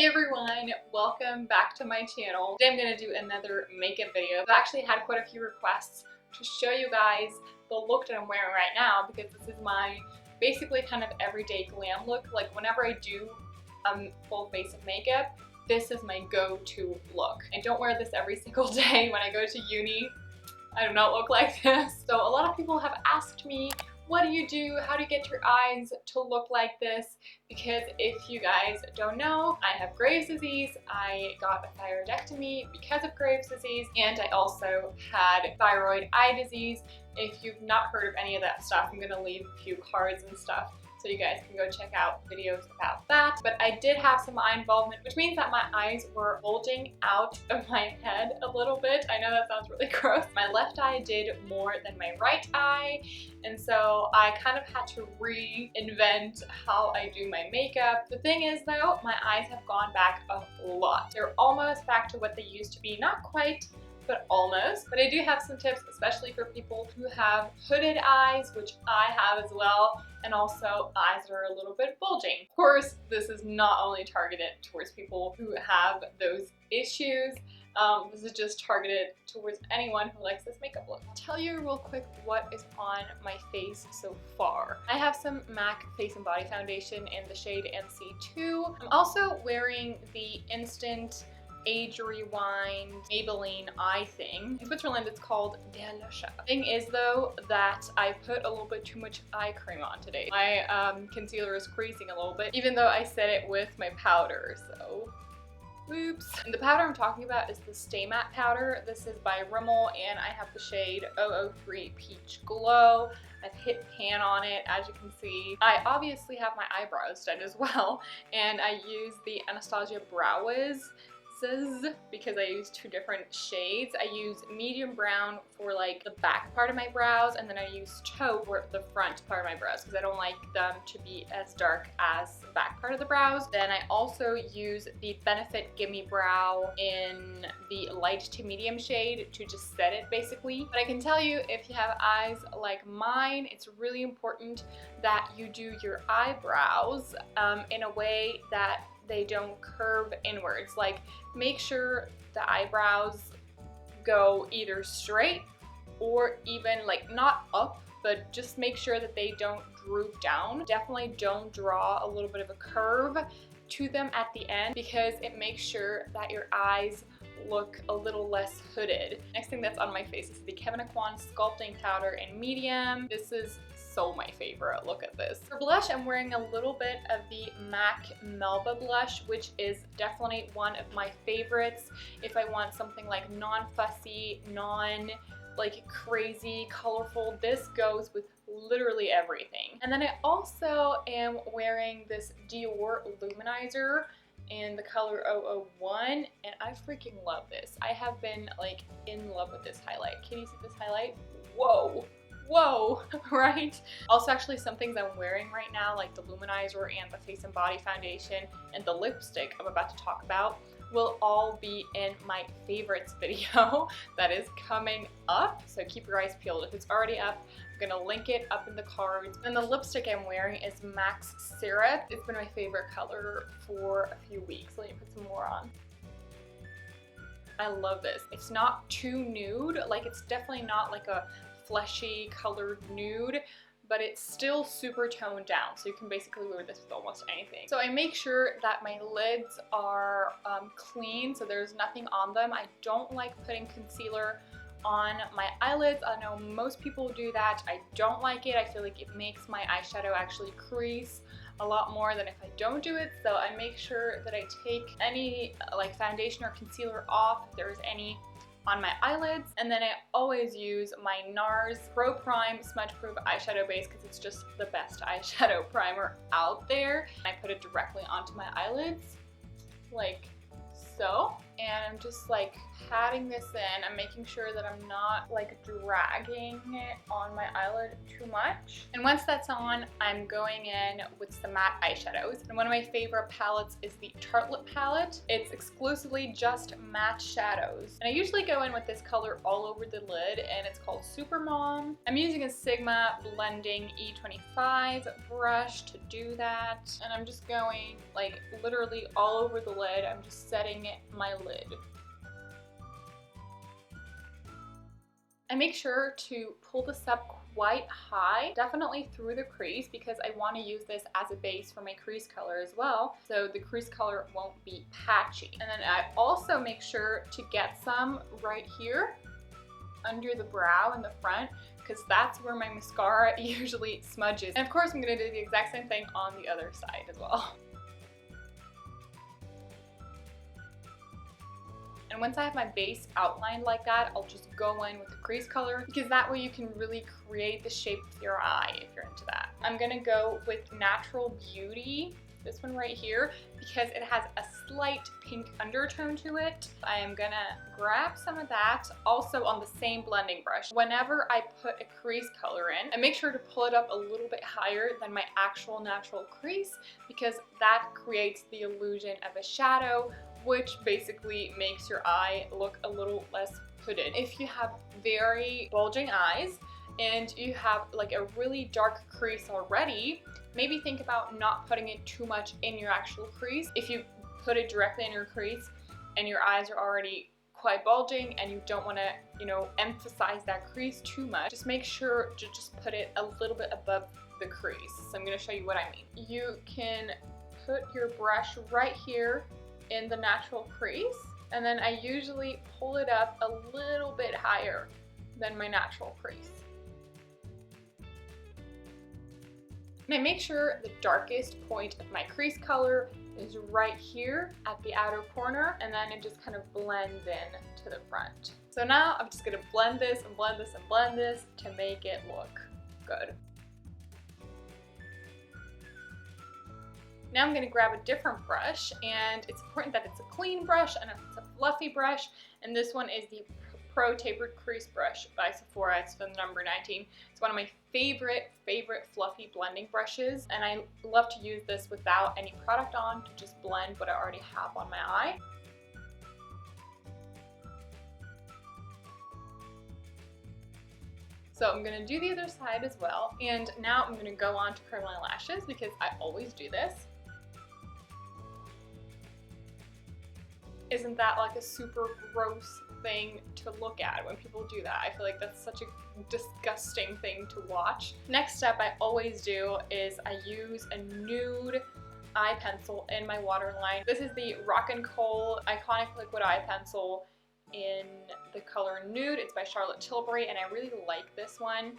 Hey everyone, welcome back to my channel. Today I'm going to do another makeup video. I've actually had quite a few requests to show you guys the look that I'm wearing right now because this is my basically kind of everyday glam look. Like whenever I do a full face of makeup, this is my go-to look. I don't wear this every single day when I go to uni. I do not look like this. So a lot of people have asked me, what do you do? How do you get your eyes to look like this? Because if you guys don't know, I have Graves' disease. I got a thyroidectomy because of Graves' disease, and I also had thyroid eye disease. If you've not heard of any of that stuff, I'm gonna leave a few cards and stuff so you guys can go check out videos about that. But I did have some eye involvement, which means that my eyes were bulging out of my head a little bit. I know that sounds really gross. My left eye did more than my right eye, and so I kind of had to reinvent how I do my makeup. The thing is though, my eyes have gone back a lot. They're almost back to what they used to be. Not quite, but almost. But I do have some tips, especially for people who have hooded eyes, which I have as well, and also eyes that are a little bit bulging. Of course, this is not only targeted towards people who have those issues. This is just targeted towards anyone who likes this makeup look. I'll tell you real quick what is on my face so far. I have some MAC Face and Body Foundation in the shade NC2. I'm also wearing the Instant Age Rewind Maybelline eye thing. In Switzerland it's called Der Löscher. Thing is though that I put a little bit too much eye cream on today. My concealer is creasing a little bit even though I set it with my powder, so oops. And the powder I'm talking about is the Stay Matte powder. This is by Rimmel and I have the shade 003 Peach Glow. I've hit pan on it, as you can see. I obviously have my eyebrows done as well, and I use the Anastasia Brow Wiz because I use two different shades. I use medium brown for like the back part of my brows, and then I use taupe for the front part of my brows because I don't like them to be as dark as the back part of the brows. Then I also use the Benefit Gimme Brow in the light to medium shade to just set it basically. But I can tell you, if you have eyes like mine, it's really important that you do your eyebrows in a way that they don't curve inwards. Like, make sure the eyebrows go either straight or even like not up, but just make sure that they don't droop down. Definitely don't draw a little bit of a curve to them at the end because it makes sure that your eyes look a little less hooded. Next thing that's on my face is the Kevyn Aucoin Sculpting Powder in medium. This is so my favorite. Look at this. For blush, I'm wearing a little bit of the MAC Melba blush, which is definitely one of my favorites if I want something like non-fussy, like crazy colorful. This goes with literally everything. And then I also am wearing this Dior Luminizer in the color 001, and I freaking love this. I have been like in love with this highlight. Can you see this highlight? Whoa. Whoa, right? Also, actually, some things I'm wearing right now, like the Luminizer and the Face and Body Foundation and the lipstick I'm about to talk about, will all be in my favorites video that is coming up. So keep your eyes peeled. If it's already up, I'm gonna link it up in the cards. And the lipstick I'm wearing is Max Syrup. It's been my favorite color for a few weeks. Let me put some more on. I love this. It's not too nude. Like, it's definitely not like a fleshy colored nude, but it's still super toned down, so you can basically wear this with almost anything. So I make sure that my lids are clean, so there's nothing on them. I don't like putting concealer on my eyelids. I know most people do that. I don't like it. I feel like it makes my eyeshadow actually crease a lot more than if I don't do it, so I make sure that I take any like foundation or concealer off if there's any on my eyelids. And then I always use my NARS Pro Prime Smudge Proof Eyeshadow Base because it's just the best eyeshadow primer out there. I put it directly onto my eyelids, like so. and I'm just like patting this in. I'm making sure that I'm not like dragging it on my eyelid too much. And once that's on, I'm going in with some matte eyeshadows. And one of my favorite palettes is the Tartelette palette. It's exclusively just matte shadows. And I usually go in with this color all over the lid, and it's called Super Mom. I'm using a Sigma Blending E25 brush to do that. And I'm just going like literally all over the lid. I'm just setting my lid. I make sure to pull this up quite high, definitely through the crease, because I want to use this as a base for my crease color as well, so the crease color won't be patchy. And then I also make sure to get some right here under the brow in the front, because that's where my mascara usually smudges. And of course I'm going to do the exact same thing on the other side as well. And once I have my base outlined like that, I'll just go in with the crease color, because that way you can really create the shape of your eye if you're into that. I'm gonna go with Natural Beauty, this one right here, because it has a slight pink undertone to it. I am gonna grab some of that, also on the same blending brush. Whenever I put a crease color in, I make sure to pull it up a little bit higher than my actual natural crease, because that creates the illusion of a shadow, which basically makes your eye look a little less hooded. If you have very bulging eyes and you have like a really dark crease already, maybe think about not putting it too much in your actual crease. If you put it directly in your crease and your eyes are already quite bulging and you don't want to, you know, emphasize that crease too much, just make sure to just put it a little bit above the crease. So I'm going to show you what I mean. You can put your brush right here in the natural crease, and then I usually pull it up a little bit higher than my natural crease. And I make sure the darkest point of my crease color is right here at the outer corner, and then it just kind of blends in to the front. So now I'm just gonna blend this and blend this and blend this to make it look good. Now I'm going to grab a different brush, and it's important that it's a clean brush and it's a fluffy brush, and this one is the Pro Tapered Crease Brush by Sephora. It's the number 19. It's one of my favorite fluffy blending brushes, and I love to use this without any product on to just blend what I already have on my eye. So I'm going to do the other side as well, and now I'm going to go on to curl my lashes, because I always do this. Isn't that like a super gross thing to look at when people do that? I feel like that's such a disgusting thing to watch. Next step I always do is I use a nude eye pencil in my waterline. This is the Rock & Kohl Iconic Liquid Eye Pencil in the color Nude. It's by Charlotte Tilbury, and I really like this one.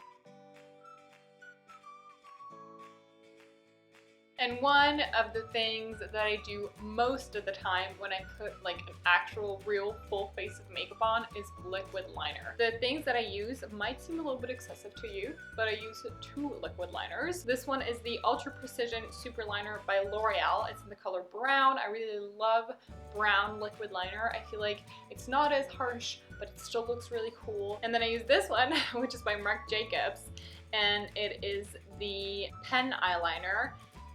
And one of the things that I do most of the time when I put like an actual real full face of makeup on is liquid liner. The things that I use might seem a little bit excessive to you, but I use 2 liquid liners. This one is the Ultra Precision Super Liner by L'Oreal. It's in the color brown. I really love brown liquid liner. I feel like it's not as harsh, but it still looks really cool. And then I use this one, which is by Marc Jacobs, and it is the pen eyeliner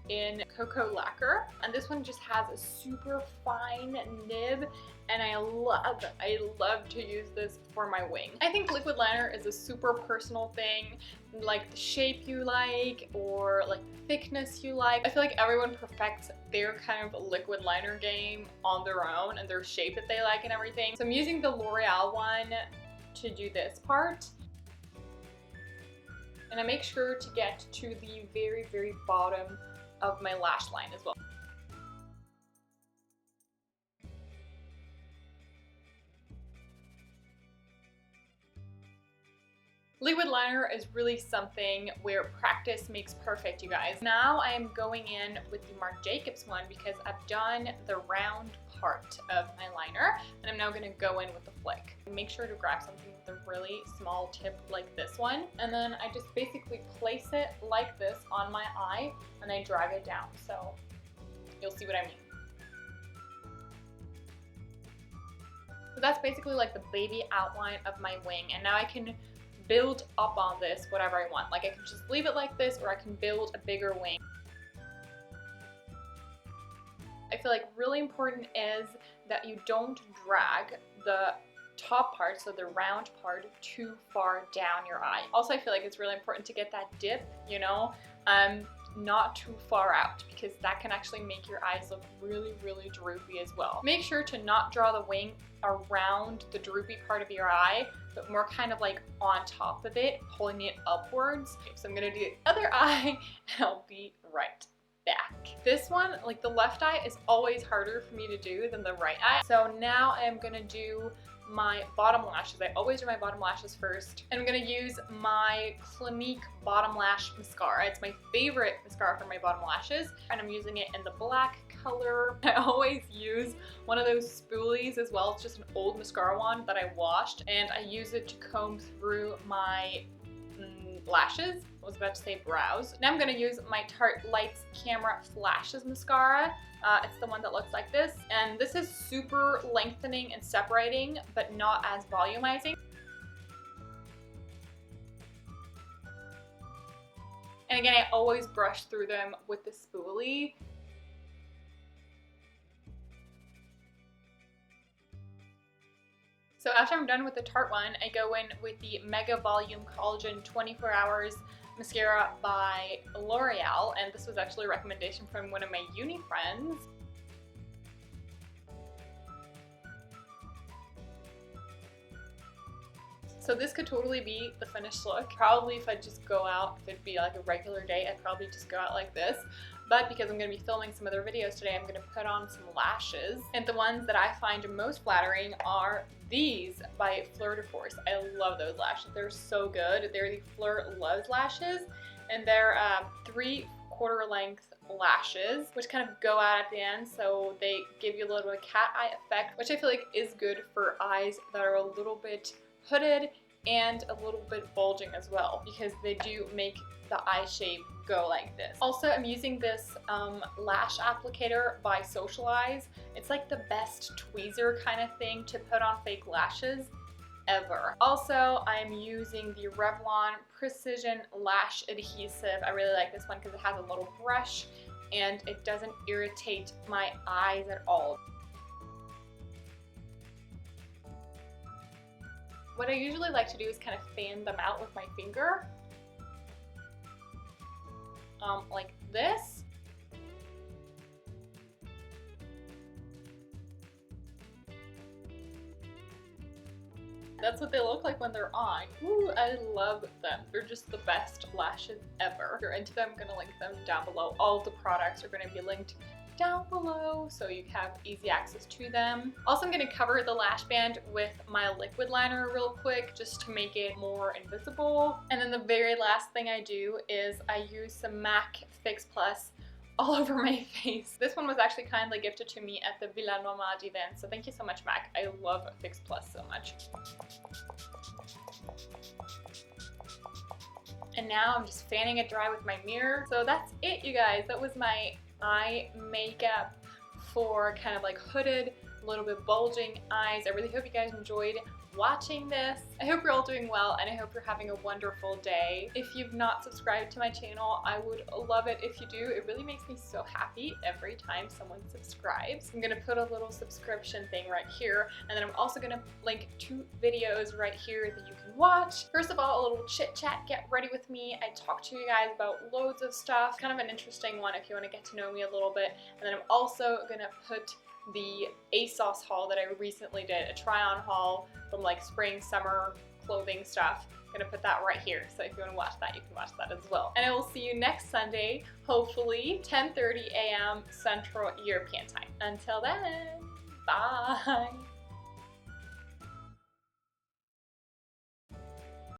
in Cocoa Lacquer, and this one just has a super fine nib, and I love to use this for my wing. I think liquid liner is a super personal thing, like the shape you like or like the thickness you like. I feel like everyone perfects their kind of liquid liner game on their own and their shape that they like and everything. So I'm using the L'Oreal one to do this part, and I make sure to get to the very bottom of my lash line as well. Liquid liner is really something where practice makes perfect, you guys. Now I am going in with the Marc Jacobs one because I've done the round part of my liner, and I'm now going to go in with the flick. Make sure to grab something with a really small tip like this one, and then I just basically place it like this on my eye and I drag it down, so you'll see what I mean. that's basically like the baby outline of my wing, and now I can build up on this whatever I want. Like I can just leave it like this, or I can build a bigger wing. I feel like really important is that you don't drag the top part, so the round part, too far down your eye. Also, I feel like it's really important to get that dip, you know, not too far out, because that can actually make your eyes look really, really droopy as well. Make sure to not draw the wing around the droopy part of your eye, but more kind of like on top of it, pulling it upwards. Okay, so I'm gonna do the other eye, and I'll be right back. This one, like the left eye, is always harder for me to do than the right eye. So now I'm gonna do my bottom lashes. I always do my bottom lashes first. And I'm gonna use my Clinique bottom lash mascara. It's my favorite mascara for my bottom lashes, and I'm using it in the black color. I always use one of those spoolies as well. It's just an old mascara wand that I washed, and I use it to comb through my lashes. I was about to say brows. Now I'm gonna use my Tarte Lights Camera Flashes mascara. It's the one that looks like this, and this is super lengthening and separating, but not as volumizing. And again, I always brush through them with the spoolie. So after I'm done with the Tarte one, I go in with the Mega Volume Collagen 24 Hours Mascara by L'Oreal, and this was actually a recommendation from one of my uni friends. So this could totally be the finished look. Probably if I just go out, if it'd be like a regular day, I'd probably just go out like this. But because I'm going to be filming some other videos today, I'm going to put on some lashes. And the ones that I find most flattering are these by Fleur de Force. I love those lashes. They're so good. They're the Fleur Loves lashes, and they're 3/4 length lashes, which kind of go out at the end, so they give you a little bit of cat eye effect, which I feel like is good for eyes that are a little bit hooded and a little bit bulging as well, because they do make the eye shape go like this. Also, I'm using this lash applicator by Socialize. It's like the best tweezer kind of thing to put on fake lashes ever. Also, I'm using the Revlon Precision Lash Adhesive. I really like this one because it has a little brush and it doesn't irritate my eyes at all. What I usually like to do is kind of fan them out with my finger. Like this. That's what they look like when they're on. Ooh, I love them. They're just the best lashes ever. If you're into them, I'm gonna link them down below. All of the products are gonna be linked down below so you have easy access to them. Also, I'm gonna cover the lash band with my liquid liner real quick just to make it more invisible. And then the very last thing I do is I use some MAC Fix Plus all over my face. This one was actually kindly gifted to me at the Villa Nomade event, so thank you so much, MAC. I love Fix Plus so much. And now I'm just fanning it dry with my mirror. So that's it, you guys. That was my eye makeup for kind of like hooded, a little bit bulging eyes. I really hope you guys enjoyed watching this. I hope you're all doing well, and I hope you're having a wonderful day. If you've not subscribed to my channel, I would love it if you do. It really makes me so happy every time someone subscribes. I'm gonna put a little subscription thing right here, and then I'm also gonna link 2 videos right here that you can watch. First of all, a little chit chat, get ready with me. I talk to you guys about loads of stuff, kind of an interesting one if you want to get to know me a little bit. And then I'm also gonna put the ASOS haul that I recently did, a try-on haul from like spring, summer clothing stuff. I'm gonna put that right here, so if you want to watch that, you can watch that as well. And I will see you next Sunday, hopefully 10:30 a.m. Central European time. Until then, bye!